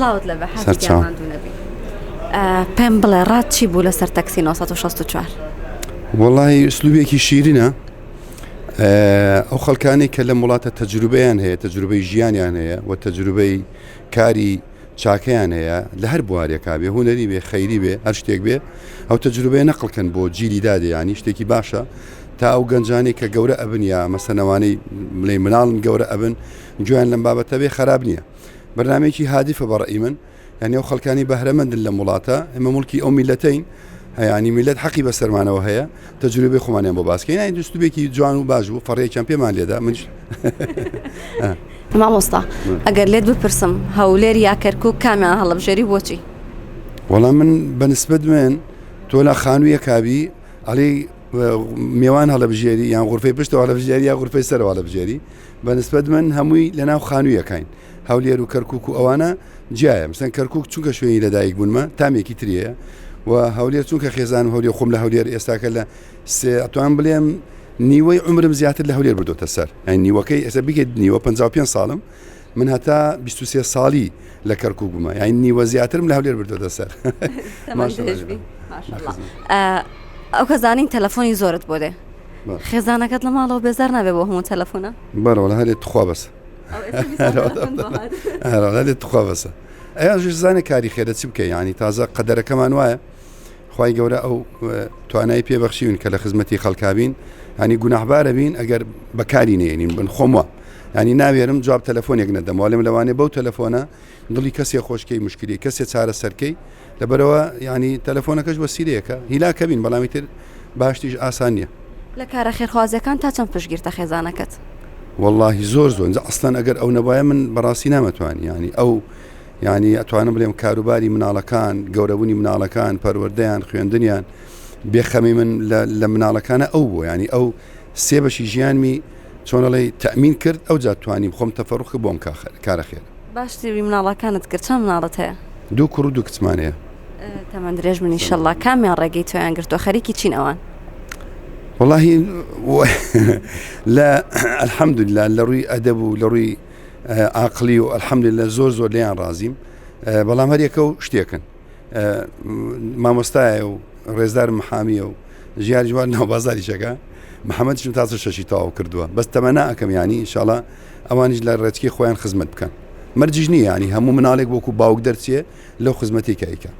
سلااوت لە بەحەفی جیاماندوو نەبی. پێم بڵێ ڕات چی بوو لەسەر تەکسی 964؟ والله ئوسلوبێکی شیرینە. ئەو خەڵکانی کە لە وڵاتە تەجروبەیان هەیە، تەجروبەی ژیانیان هەیە و تەجروبەی کاری چاکەیان هەیە لە هەر بوارێکا بێ، هوەری بێ، خەیری بێ، هەر شتێک بێ، ئەو تەجروبەیە نەقڵکەن بۆ جیلی دادێ، ینی شتێکی باشە تا ئەو گەنجانی کە گەورە ئەبن یا مەسەنەوانەی بڵێ مناڵن گەورە ئەبن گویان لەم بابەتە بێ خراپ نییە. بەرنامێکی هادیفە بەڕێی من، یعنی ئەو خەڵکانی بەهرەمەندن لە وڵاتە، ئێمە مڵکی ئەو میلەتین، ینی میلەت حەقی بەسەرمانەوە هەیە تەجروبەی خۆمانیان بۆ باسکەین، یانی دوستوبێکی جوان و باش بوو، فەڕێکیان پێمان لێدا. منش مامۆستا ئەگەر لێت بپرسم هەولێر یا کەرکووک کامیان هەڵەبژێری بۆچی؟ وەڵام من بەنسبەت من تۆ لە خانوویە کابی ئەڵێ میێوان هەڵەبژێری یان غورفەی پشتەوە هەڵەبژێری یا غورفەی سەرەوە هەڵەبژێری، بەنسبەت من هەمووی لەناو خانوویەکەین. هەولێر و کەرکووک و ئەوانە جیایە، مثلەن کەرکووک چونکە شوێنی لەدایک بوونمە تامێکی تریەیە و هەولێر چونکە خێزان و هەولێر خۆم لە هەولێر ئێستاکە لە ئەتوان بڵێم نیوەی عمرم زیاتر لە هەولێر بردۆتە سەر، یعنی نیوەکەی ئێستا بگێت نیوە 55 ساڵم، من هەتا 23 ساڵی لە کەرکووک بوومە، یعنی نیوە زیاترم لە هەولێر بردۆتە سەر. ئەو کەزانین تەلەفۆنی زۆرت بۆ دێ خێزانەکەت لە ماڵەوە بێزار نابێ بۆ هەموو تەلەفۆنە؟ بەرەوە هەرێت تخوا بەسە هەرێت تخوا بەسە. ئەیژ زانێ کاری خێرە چی بکەی، ینی تازە قەدەرەکەمان وایە خی گەورە ئەو توانای پێبەخشیون کە لە خزمەتی خەڵکابین، ینی گوناحبارە بین ئەگەر بەکاری نێنین بن خۆمە، ینی ناوێرم جواب تەلەفۆنێک نەدەم، لێم لەوانێ بەو تەلەفۆنە دڵی کەسێ خۆشکەی مشکلی کەسێ چارە سەرکەی لەبەرەوە، ینی تەلەفۆنەکەش وەسیلەیەکە هیلاکە بین، بەڵامی تر باشتیش ئاسان نییە. لە کارە خێرخوازەکان تا چەند پشگیرتە خێزانەکەت؟ واللهی زۆر ئەسڵەن ئەگەر ئەو نەبایە من بەڕاستی نامەتوانی، ینی ئەو ینی ئەتوانم بڵێم کاروباری مناڵەکان، گەورەبوونی مناڵەکان، پەروەردەیان، خوێندنیان بێخەمی من لە مناڵەکانە ئەو بوو، ینی ئەو سێ بەشی ژیانمی چۆنەڵی تەمین کرد، ئەو جاتوانیم خۆم تەفەڕوخ بۆم کارە خێر. باشتری مناڵەکانت کرد چەند مناڵەت هەیە؟ 2 کوڕ و 2 کچمانەیە. تەمەند درێژ من ئینشەڵڵا کامیان ڕێگەی تۆیان گرتووە خەریکی چین ئەوان؟ والله لا الحمدلله لە ڕووی ئەدەب و لە ڕووی عاقلی و الحەمدلله زۆر لێیان ڕازیم، بەڵام هەریەکە و شتێکن مامۆستایە و ڕێزدار محامیە و ژیان جوان ناو بازاری شەکە محەممەدشم تاسە شەشی تاوا کردووە، بەس تەمەنا ئەەکەم ینی ئینشاڵڵا ئەوانیش لە ڕێچکی خۆیان خزمەت بکەن، مەرجیش نیە، ینی هەموو مناڵێک وەکو باوک دەرچێ لەو خزمەتی کایکە.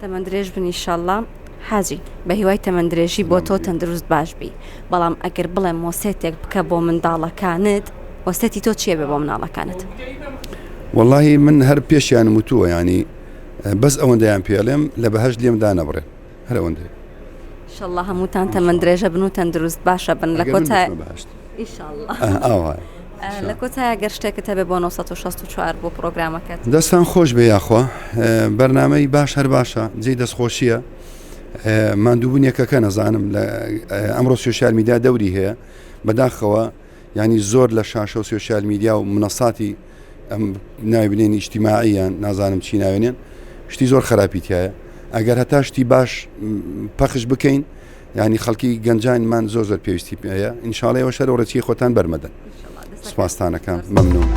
تەمەند درێژ بن ئینشاڵڵا حاجی بە هیوای تەمەند درێژی بۆ تۆ تەندروست باش بی، بەڵام ئەگەر بڵێم وەسێتێک بکە بۆ منداڵەکانت، وەسێتی تۆ چییە بێ بۆ مناڵەکانت؟ واللهی من هەر پێشیان وتووە، ینی بەس ئەوەندەیان پێڵێم لە بەهەشت لێمدا نەبڕێن، هەر ئەوەندەیە. ئینشەڵڵا هەمووتان تەمەند درێژە بن و تەندروست باشە بن لە کۆتای ئینشەڵڵا. لە کۆتای ئەگەر شتێکت هەبێ بۆ 964 بۆ پرۆگرامەکەت دەستان خۆش بێ یاخوا، بەرنامەی باش هەر باشە، جێی دەستخۆشیە، ماندووبوونیەکەکە نەزانم لە ئەمڕۆ سوشیال میدیا دەوری هەیە بەداخەوە، ینی زۆر لە شاشە و سوشیال میدیا و منەساتی ئەم ناوی بنێنی ئیجتیماعیان نازانم چی ناوێنێن، شتی زۆر خراپیتایە، ئەگەر هەتا شتی باش پەخش بکەین، ینی خەڵکی گەنجانمان زۆر پێویستی پێەیە، ئینشاڵڵا ئەوە شەر و ڕێچی خۆتان بەرمەدەن. سپاسانەکەم، مەمنون.